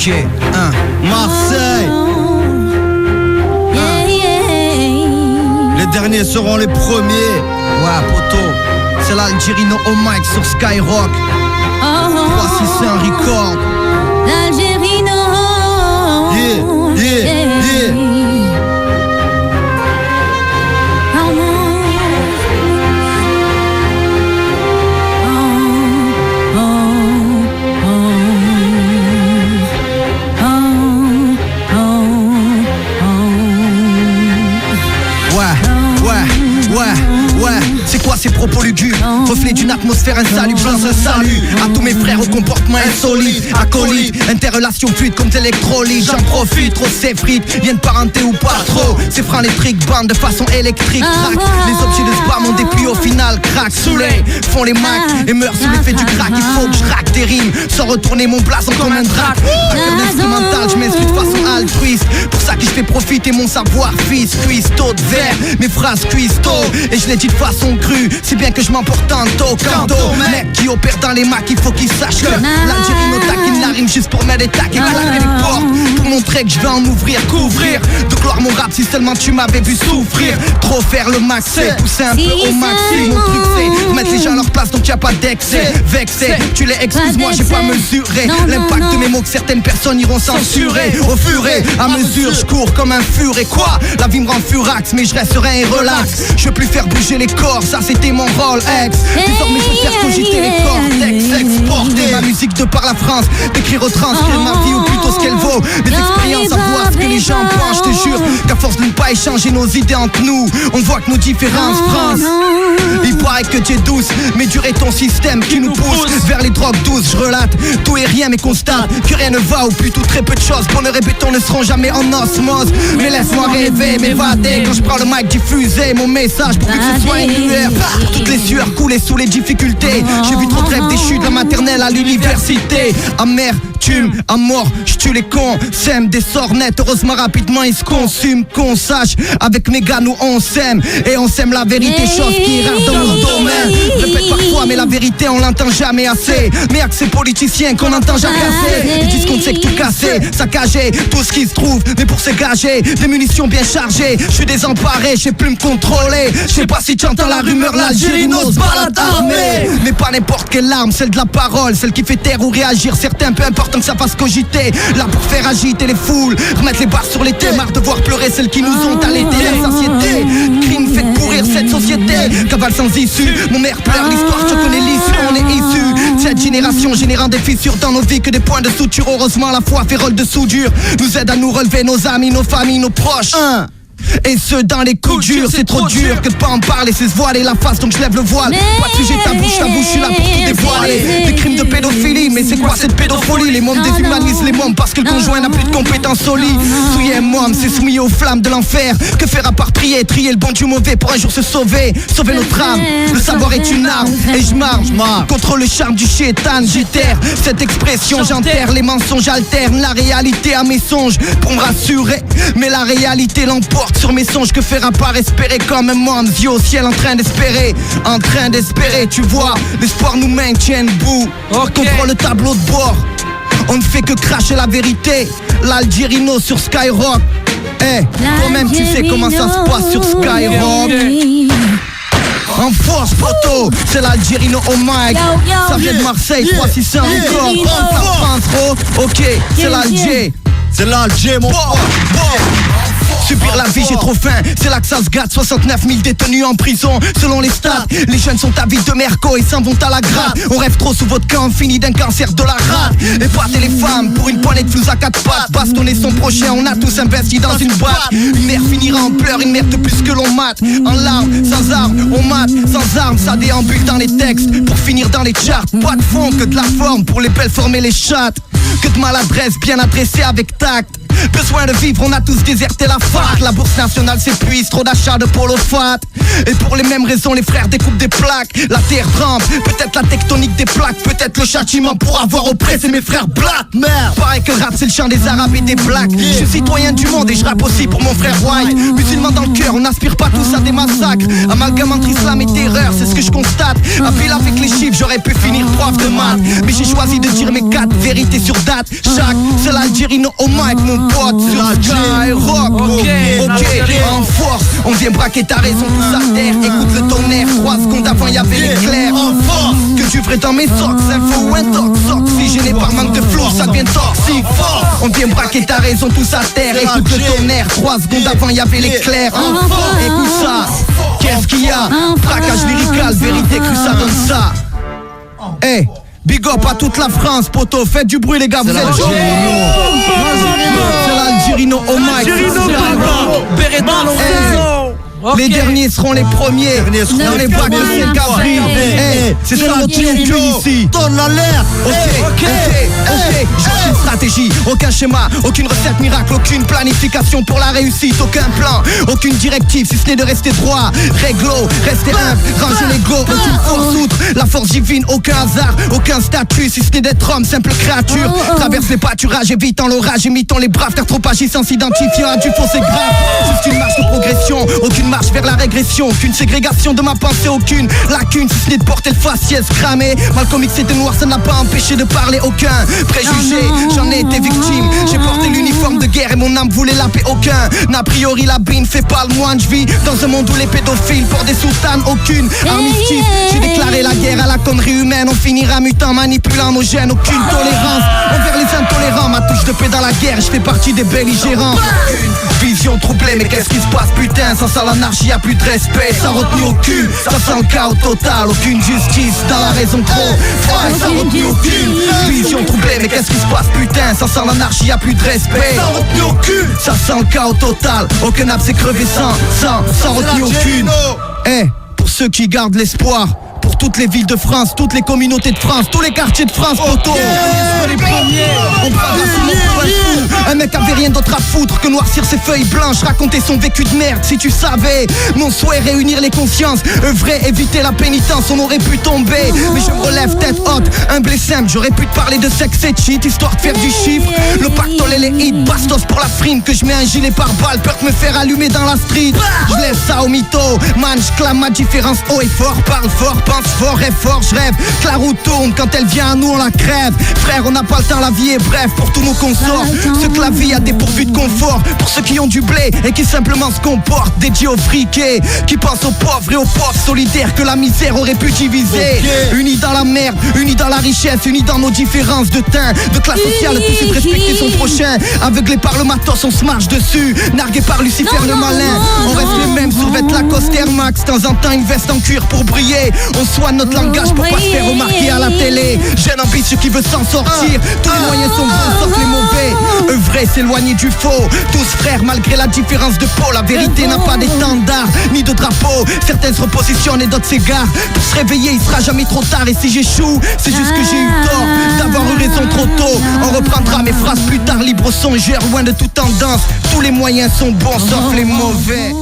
Ok, Marseille. Les derniers seront les premiers. Ouais, poto. C'est l'Algérino au mic sur Skyrock. 361 record. L'Algérino. Yeah. C'est quoi ces propos lugubres? Reflet d'une atmosphère insalubre, je lance un salut à tous mes frères au comportement insolite. Acolyte, interrelation fluide comme d'électrolyte. J'en profite, trop c'est frites, viennent parenté ou pas trop. Ces freins électriques bandent de façon électrique. Crack, les objets de spam ont des pluies au final. Crack, soulé, font les macs et meurent sous l'effet du crack. Il faut que je rack des rimes sans retourner mon blason comme un drac. Rappeur instrumental, je m'instruis de façon altruiste. Pour ça que je fais profiter mon savoir fils. Cuistot de verre, mes phrases cuistot. Et je l'ai dit de façon crue, c'est bien que je m'emporte en taux. Canto, mec qui opère dans les macs, il faut qu'il sache que l'Algérino taquine la rime juste pour m'aider taquer. Claquer les portes pour montrer que je vais en ouvrir. Couvrir de gloire mon rap si seulement tu m'avais vu souffrir. Trop faire le max, c'est pousser un peu au maxi. Mon truc c'est mettre les gens à leur place donc y'a pas d'excès. Vexé, tu les excuses, moi j'ai pas mesuré l'impact de mes mots que certaines personnes iront censurer. Au fur et à mesure, je cours comme un furet. Quoi, la vie me rend furax, mais je reste serein et relax. Je veux plus faire bouger les corps, ça c'était mon rôle ex. Désormais je veux faire cogiter les cortex. Exporter ma musique de par la France, d'écrire, retranscrire ma vie ou plutôt ce qu'elle vaut. Des expériences à voir ce que les gens pensent. Je te jure qu'à force de ne pas échanger nos idées entre nous, on voit que nos différences France. Il paraît que tu es douce, mais dur est ton système qui nous pousse vers les drogues douces. Je relate tout et rien mais constate que rien ne va ou plutôt très peu de choses. Bonheur et béton ne seront jamais en osmose. Mais laisse-moi rêver, m'évader quand je prends le mic, diffuser mon message pour que ce soit une lueur. Toutes les sueurs coulées sous les difficultés. J'ai vu trop de rêves déchus de la maternelle à l'université. Amertume, à mort, je tue les cons. Sème des sorts nets, heureusement rapidement ils se consument. Qu'on sache, avec mes gars nous on s'aime. Et on sème la vérité, chose qui est rare dans mon domaine. Répète parfois mais la vérité on l'entend jamais assez. Mais avec ces politiciens qu'on entend jamais assez. Ils disent qu'on sait que tout casser, saccager tout ce qui se trouve. Mais pour se gager, des munitions bien chargées. Je suis désemparé, je sais plus me contrôler. Je sais pas si tu entends la rumeur, l'Algérino se balade armé. Mais pas n'importe quelle arme, celle de la parole. Celle qui fait taire ou réagir certains, peu important que ça fasse cogiter. Là pour faire agiter les foules, remettre les barres sur les thés. Marre de voir pleurer celles qui nous ont allaité. La société, crime fait pourrir cette société. Cavale sans issue, mon mère pleure l'histoire, tu connais l'issue. On est issus cette génération générant des fissures dans nos vies que des points de suture. Heureusement la foi fait rôle de soudure, nous aide à nous relever, nos amis, nos familles, nos proches. Et ce dans les coups durs, c'est trop dur que de pas en parler, c'est se voiler la face donc je lève le voile. Pas de sujet tabou, je suis là pour tout dévoiler. Des crimes de pédophilie, mais c'est quoi cette pédophilie? Les mômes déshumanisent les mômes parce que le conjoint n'a plus de compétences solides. Souiller un môme, c'est soumis aux flammes de l'enfer. Que faire à part prier, trier le bon du mauvais pour un jour se sauver. Sauver notre âme, le savoir est une arme. Et je marche contre le charme du chétan. J'éterre cette expression, j'enterre les mensonges, alternent la réalité à mes songes pour me rassurer. Mais la réalité l'emporte sur mes songes, que faire à part espérer comme un monde, yeux au ciel en train d'espérer, tu vois, l'espoir nous maintient debout. Contre le tableau de bord, on ne fait que cracher la vérité. L'Algérino sur Skyrock. Toi-même tu sais comment ça se passe sur Skyrock. En force poteau, c'est l'Algérino au mic. Ça vient de Marseille, 361 record. En France, ok, c'est l'Alger. C'est l'Alger mon pote. Subir la vie, j'ai trop faim, c'est là que ça se gâte. 69 000 détenus en prison, selon les stats. Les jeunes sont avides de Merco et s'en vont à la gratte. On rêve trop sous votre camp, fini d'un cancer de la rate. Épater les femmes pour une poignée de flous à 4 pattes. Bastonner son prochain, on a tous investi dans une boîte. Une mère finira en pleurs, une mère de plus que l'on mate. En larmes, sans armes, on mate. Sans armes, ça déambule dans les textes pour finir dans les charts. Pas de fond que de la forme pour les belles formes et les chattes. Que de maladresse bien adressée avec tact. Besoin de vivre, on a tous déserté la fac. La bourse nationale s'épuise, trop d'achats de polo fat. Et pour les mêmes raisons, les frères découpent des plaques. La terre tremble, peut-être la tectonique des plaques, peut-être le châtiment pour avoir oppressé mes frères black. Merde, paraît que le rap c'est le chant des arabes et des blacks. Je suis citoyen du monde et je rappe aussi pour mon frère White. Musulman dans le cœur, on n'aspire pas tous à des massacres. Amalgame entre islam et terreur, c'est ce que je constate. À pile avec les chiffres, j'aurais pu finir prof de maths. Mais j'ai choisi de dire mes 4 vérités sur date. Chaque, c'est l'Algérino au mic, mon pote sur Skyrock. Ok, en force, on vient braquer ta raison tous à terre. Écoute le tonnerre, 3 secondes avant y'avait l'éclair. En force, que tu ferais dans mes socks, info ou un tox. Oxygéné par manque de flow, ça devient toxique. On vient braquer ta raison tous à terre. Écoute le tonnerre, 3 secondes avant y'avait l'éclair. En force, écoute ça, qu'est-ce qu'il y a? Braquage lyrical, vérité crue, ça donne ça. Hey, big up à toute la France, poto, faites du bruit les gars, vous êtes chaud. C'est l'Algérino au mic. Les derniers seront les premiers. Dans les bacs de Saint-Gabriel. C'est ça notre ici. Donne l'alerte. Ok. J'ai une stratégie, aucun schéma, aucune recette miracle, aucune planification pour la réussite, aucun plan, aucune directive si ce n'est de rester droit. Réglo, rester humble, ranger l'ego, aucune force outre la force divine, aucun hasard, aucun statut si ce n'est d'être homme, simple créature. Traverse les pâturages, évitant l'orage, imitant les braves, car trop agissant s'identifiant à du fossé grave. Juste une marche de progression, aucune marche vers la régression, aucune ségrégation de ma pensée, aucune lacune si ce n'est de porter le faciès cramé. Malcolm X était noir, ça n'a pas empêché de parler, aucun préjugé, j'en ai été victime. J'ai porté l'uniforme de guerre et mon âme voulait la paix, aucun a priori la bine fait pas le moine. Je vis dans un monde où les pédophiles portent des soutanes, aucune armistice. J'ai déclaré la guerre à la connerie humaine. On finira mutant, manipulant nos gènes, aucune tolérance envers les intolérants. Ma touche de paix dans la guerre, je fais partie des belligérants. Aucune vision troublée, mais qu'est-ce qui se passe putain? Sans ça l'anarchie, y'a plus de respect, sans retenue aucune. Ça sent le chaos total, aucune justice dans la raison trop. Sans retenue aucune. Vision troublée, mais qu'est-ce qui se passe putain? Sans ça l'anarchie, y'a plus de respect, sans retenue aucune. Ça sent le chaos total, aucun âme s'est crevé sans retenue aucune. Pour ceux qui gardent l'espoir, pour toutes les villes de France, toutes les communautés de France, tous les quartiers de France, poteau. On les premiers, on parle un mec avait rien d'autre à foutre que noircir ses feuilles blanches, raconter son vécu de merde. Si tu savais, mon souhait réunir les consciences, œuvrer, éviter la pénitence, on aurait pu tomber. Mais je me relève tête haute, humble et simple, j'aurais pu te parler de sexe et de shit, histoire de faire du chiffre. Le pactole et les hits, bastos pour la frime, que je mets un gilet par balle, peur de me faire allumer dans la street. Je laisse ça au mytho, man, je clame ma différence haut et fort, parle fort, pense fort et fort, je rêve que la roue tourne, quand elle vient à nous on la crève. Frère, on n'a pas le temps, la vie est brève pour tous nos consorts. Ceux que la vie a dépourvu de confort, pour ceux qui ont du blé et qui simplement se comportent, dédiés aux friqués, qui pensent aux pauvres et aux pauvres, solidaires que la misère aurait pu diviser. Unis dans la merde, unis dans la richesse, unis dans nos différences de teint, de classe sociale, tous de respecter son prochain. Aveuglés par le matos, on se marche dessus, nargués par Lucifer le malin. On reste les mêmes sur Lacoste Air Max, de temps en temps une veste en cuir pour briller. On soigne notre langage pour pas se faire remarquer à la télé. Jeune ambitieux qui veut s'en sortir, tous les moyens sont bons sauf les mauvais. Œuvrer, s'éloigner du faux, tous frères malgré la différence de peau. La vérité n'a pas d'étendard, ni de drapeau. Certains se repositionnent et d'autres s'égarent. Pour se réveiller, il sera jamais trop tard. Et si j'échoue, c'est juste que j'ai eu tort d'avoir eu raison trop tôt. On reprendra mes phrases plus tard, libre songeur, loin de toute tendance. Tous les moyens sont bons sauf les mauvais.